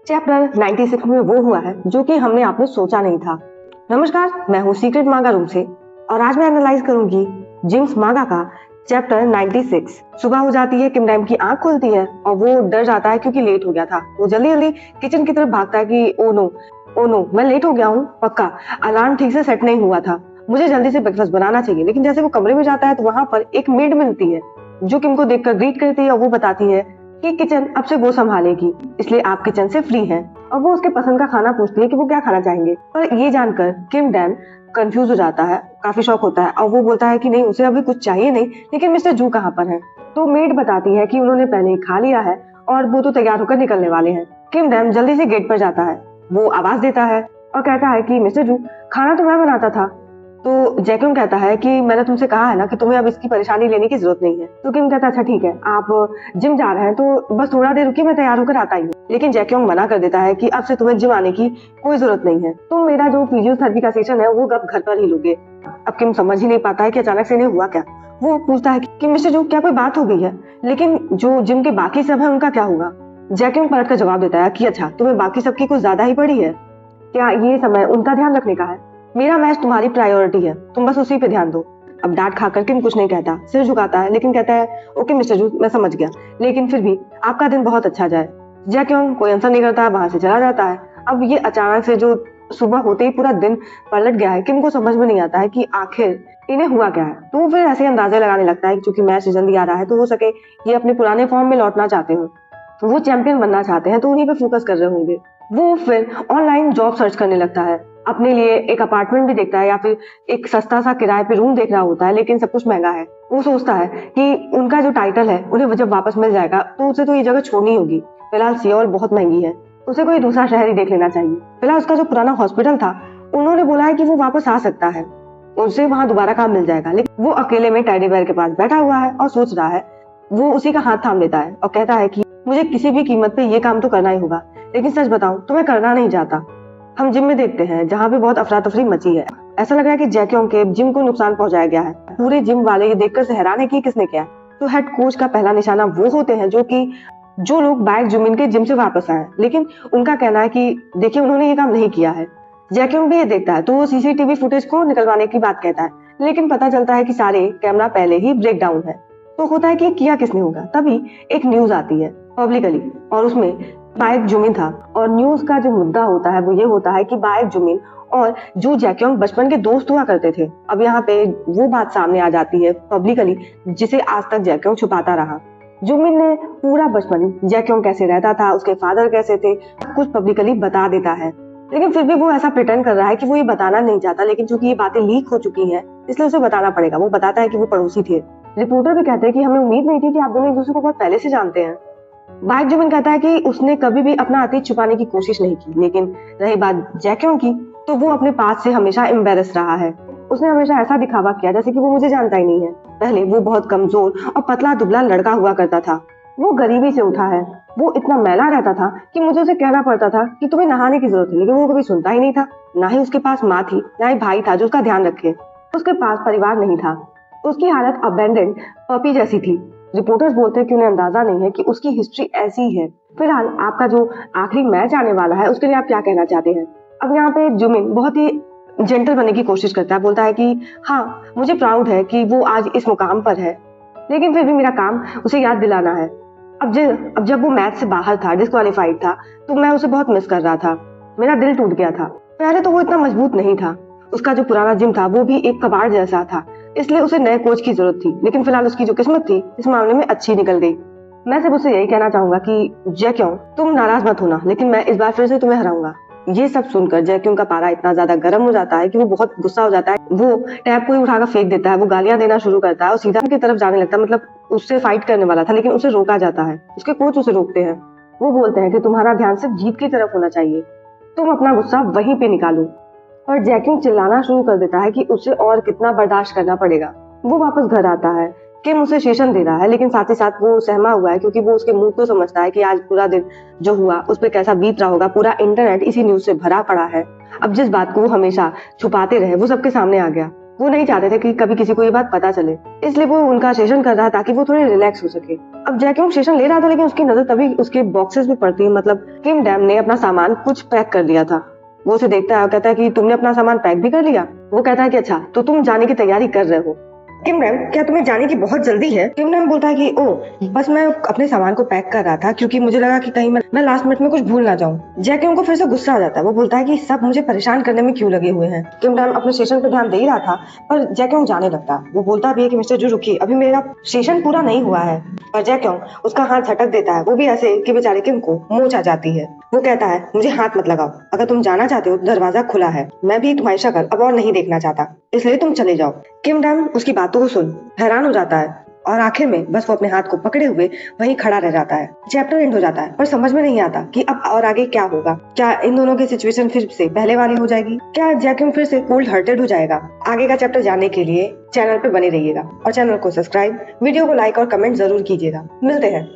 Chapter 96 में वो हुआ है जो कि हमने आपने सोचा नहीं था। नमस्कार, मैं हूँ सीक्रेट मांगा रूम से और आज मैं एनालाइज करूंगी जिम्स मांगा का चैप्टर 96। सुबह हो जाती है, किम डैम की आंख खुलती है और वो डर जाता है क्योंकि लेट हो गया था। वो जल्दी जल्दी किचन की तरफ भागता है कि ओ नो मैं लेट हो गया हूँ, पक्का अलार्म ठीक से सेट नहीं हुआ था, मुझे जल्दी से ब्रेकफास्ट बनाना चाहिए। लेकिन जैसे वो कमरे में जाता है तो वहां पर एक मेड मिलती है जो किम को देखकर ग्रीट करती है और वो बताती है कि किचन अब से वो संभालेगी, इसलिए आप किचन से फ्री हैं। और वो उसके पसंद का खाना पूछती है कि वो क्या खाना चाहेंगे। पर ये जानकर किम डैन कंफ्यूज हो जाता है, काफी शॉक होता है और वो बोलता है कि नहीं, उसे अभी कुछ चाहिए नहीं, लेकिन मिस्टर जू कहाँ पर है। तो मेड बताती है कि उन्होंने पहले ही खा लिया है और वो तो तैयार होकर निकलने वाले हैं। किम डैन जल्दी से गेट पर जाता है, वो आवाज देता है और कहता है कि मिस्टर जू, खाना तो मैं बनाता था। तो जैक्यूम कहता है कि मैंने तुमसे कहा है ना कि तुम्हें अब इसकी परेशानी लेने की जरूरत नहीं है। तो किम कहता है अच्छा ठीक है, आप जिम जा रहे हैं तो बस थोड़ा देर रुकिए, मैं तैयार होकर आता ही हूँ। लेकिन जैक्यूम मना कर देता है कि अब से तुम्हें जिम आने की कोई जरूरत नहीं है, तुम मेरा जो फिजियोथेरेपी का सेशन है वो अब घर पर ही लोगे। अब किम समझ ही नहीं पाता है कि अचानक से इन्हें हुआ क्या। वो पूछता है कि मिस्टर जू, क्या कोई बात हो गई है? लेकिन जो जिम के बाकी सब है उनका क्या होगा? जैक्यूम पलट कर जवाब देता है कि अच्छा, तुम्हें बाकी सबकी कुछ ज्यादा ही पड़ी है क्या? ये समय उनका ध्यान रखने का है, मेरा मैच तुम्हारी प्रायोरिटी है, तुम बस उसी पे ध्यान दो। अब डांट खाकर किम कुछ नहीं कहता, सिर झुकाता है, लेकिन कहता है ओके मिस्टर जू, मैं समझ गया, लेकिन फिर भी आपका दिन बहुत अच्छा जाए। जैक्यूम कोई आंसर नहीं करता, वहां से चला जाता है। अब ये अचानक से जो सुबह होते ही पूरा दिन पलट गया है, किम को समझ में नहीं आता है कि आखिर इन्हें हुआ क्या है। तो वो फिर ऐसे अंदाजे लगाने लगता है कि चूंकि मैच जल्दी आ रहा है तो हो सके ये अपने पुराने फॉर्म में लौटना चाहते हो, वो चैंपियन बनना चाहते हैं, तो उन्हीं पे फोकस कर रहे होंगे। वो फिर ऑनलाइन जॉब सर्च करने लगता है, अपने लिए एक अपार्टमेंट भी देखता है या फिर एक सस्ता सा किराए पे रूम देख रहा होता है, लेकिन सब कुछ महंगा है। वो सोचता है कि उनका जो टाइटल है उन्हें जब वापस मिल जाएगा तो उसे तो ये जगह छोड़नी होगी। फिलहाल सियोल बहुत महंगी है, उसे कोई दूसरा शहर ही देख लेना चाहिए। फिलहाल उसका जो पुराना हॉस्पिटल था, उन्होंने बोला है कि वो वापस आ सकता है, उसे वहां दोबारा काम मिल जाएगा। लेकिन वो अकेले में टेडी बेयर के पास बैठा हुआ है और सोच रहा है। वो उसी का हाथ थाम लेता है और कहता है कि मुझे किसी भी कीमत पे ये काम तो करना ही होगा, लेकिन सच बताऊं तो मैं करना नहीं चाहता। हम जिम में देखते हैं जहाँ पे बहुत अफरा तफरी मची है। ऐसा लग रहा है कि जैक्यूम के जिम को नुकसान पहुंचाया गया है। पूरे जिम वाले ये देखकर से हैरान है कि किसने किया। तो हेड कोच का पहला निशाना वो होते हैं जो लोग बाइक जुमिन के जिम से वापस आए, लेकिन उनका कहना है कि देखिए उन्होंने ये काम नहीं किया है। जैक्यूम भी ये देखता है तो वो सीसीटीवी फुटेज को निकलवाने की बात कहता है, लेकिन पता चलता है कि सारे कैमरा पहले ही ब्रेक डाउन है। तो होता है कि ये किया किसने होगा। तभी एक न्यूज आती है पब्लिकली और उसमें बाइक जुमिन था। और न्यूज का जो मुद्दा होता है वो ये होता है कि बाइक जुमिन और जो जैक्यूम बचपन के दोस्त हुआ करते थे। अब यहाँ पे वो बात सामने आ जाती है पब्लिकली, जिसे आज तक जैक्यूम छुपाता रहा। जुमिन ने पूरा बचपन जैक्यूम कैसे रहता था, उसके फादर कैसे थे, कुछ पब्लिकली बता देता है। लेकिन फिर भी वो ऐसा प्रिटेंड कर रहा है कि वो ये बताना नहीं चाहता, लेकिन चूंकि ये बातें लीक हो चुकी हैं इसलिए उसे बताना पड़ेगा। वो बताता है कि वो पड़ोसी थे। रिपोर्टर भी कहते हैं कि हमें उम्मीद नहीं थी कि आप दोनों एक दूसरे को बहुत पहले से जानते हैं। बाइक जुमिन कहता है कि उसने कभी भी अपना अतीत छुपाने की कोशिश नहीं की, लेकिन रही बात जैक्यूम की तो वो अपने पास से हमेशा एम्बेरस रहा है। उसने हमेशा ऐसा दिखावा किया जैसे कि वो मुझे जानता ही नहीं है। पहले वो बहुत कमजोर और पतला दुबला लड़का हुआ करता था, वो गरीबी से उठा है, वो इतना मैला रहता था कि मुझे उसे कहना पड़ता था कि तुम्हें नहाने की जरूरत है, लेकिन वो कभी सुनता ही नहीं था। ना ही उसके पास माँ थी, ना ही भाई था जो उसका ध्यान रखे। उसके पास परिवार नहीं था, उसकी हालत अबेंडेंड पपी जैसी थी। रिपोर्टर्स बोलते हैं कि उन्हें अंदाजा नहीं है कि उसकी हिस्ट्री ऐसी है। फिलहाल आपका जो आखिरी मैच आने वाला है उसके लिए आप क्या कहना चाहते हैं? अब यहाँ पे जुमिन बहुत ही जेंटल बनने की कोशिश करता है, बोलता है कि हाँ, मुझे प्राउड है कि वो आज इस मुकाम पर है, लेकिन फिर भी मेरा काम उसे याद दिलाना है। अब जब वो मैच से बाहर था, डिस्क्वालीफाइड था, तो मैं उसे बहुत मिस कर रहा था, मेरा दिल टूट गया था। पहले तो वो इतना मजबूत नहीं था, उसका जो पुराना जिम था वो भी एक कबाड़ जैसा था, इसलिए उसे नए कोच की जरूरत थी। लेकिन फिलहाल उसकी जो किस्मत थी इस मामले में अच्छी निकल गई। मैं सिर्फ उसे यही कहना चाहूंगा कि जैक्यूम, तुम नाराज मत होना, लेकिन मैं इस बार फिर से तुम्हें हराऊंगा। ये सब सुनकर जैक्यूम का पारा इतना ज्यादा गर्म हो जाता है कि वो बहुत गुस्सा हो जाता है। वो टैब को ही उठाकर फेंक देता है, वो गालियां देना शुरू करता है और सीधा की तरफ जाने लगता है। मतलब उससे फाइट करने वाला था, लेकिन उसे रोका जाता है। उसके कोच उसे रोकते हैं। वो बोलते हैं कि तुम्हारा ध्यान सिर्फ जीत की तरफ होना चाहिए, तुम अपना गुस्सा वहीं पे निकालो। और जैक्यूम चिल्लाना शुरू कर देता है कि उसे और कितना बर्दाश्त करना पड़ेगा। वो वापस घर आता है, किम उसे सेशन दे रहा है, लेकिन साथ ही साथ वो सहमा हुआ है क्योंकि वो उसके मूड को समझता है कि आज पूरा दिन जो हुआ उस पर कैसा बीत रहा होगा। पूरा इंटरनेट इसी न्यूज से भरा पड़ा है। अब जिस बात को वो हमेशा छुपाते रहे वो सबके सामने आ गया। वो नहीं चाहते थे कि कभी किसी को ये बात पता चले, इसलिए वो उनका सेशन कर रहा ताकि वो थोड़े रिलैक्स हो सके। अब जैक्योंग सेशन ले रहा था लेकिन उसकी नजर तभी उसके बॉक्सेस पे पड़ती है, मतलब किम डैम ने अपना सामान कुछ पैक कर लिया था। वो उसे देखता है और कहता है कि तुमने अपना सामान पैक भी कर लिया। वो कहता है कि अच्छा तो तुम जाने की तैयारी कर रहे हो। किम डैम, क्या तुम्हें जाने की बहुत जल्दी है? किम डैम बोलता है कि ओ बस मैं अपने सामान को पैक कर रहा था क्योंकि मुझे लगा कि कहीं मैं लास्ट मिनट में कुछ भूल ना जाऊं। जैक्योंग को फिर से गुस्सा आ जाता है। वो बोलता है कि सब मुझे परेशान करने में क्यों लगे हुए हैं। किम डैम अपने सेशन पे ध्यान दे ही रहा था पर जैक्योंग जाने लगता है। वो बोलता भी है कि मिस्टर जू रुकिए, अभी मेरा सेशन पूरा नहीं हुआ है। पर जैक्योंग उसका हाथ झटक देता है, वो भी ऐसे कि बेचारे किम को मोच आ जाती है। वो कहता है मुझे हाथ मत लगाओ, अगर तुम जाना चाहते हो दरवाजा खुला है, मैं भी तुम्हारी शक्ल अब और नहीं देखना चाहता, इसलिए तुम चले जाओ। किम डैम उसकी बातों को सुन हैरान हो जाता है और आखिर में बस वो अपने हाथ को पकड़े हुए वहीं खड़ा रह जाता है। चैप्टर एंड हो जाता है पर समझ में नहीं आता कि अब और आगे क्या होगा। क्या इन दोनों की सिचुएशन फिर से पहले वाली हो जाएगी? क्या जैक्योंग फिर से कोल्ड हार्टेड हो जाएगा? आगे का चैप्टर जानने के लिए चैनल पे बने रहिएगा और चैनल को सब्सक्राइब, वीडियो को लाइक और कमेंट जरूर कीजिएगा। मिलते हैं।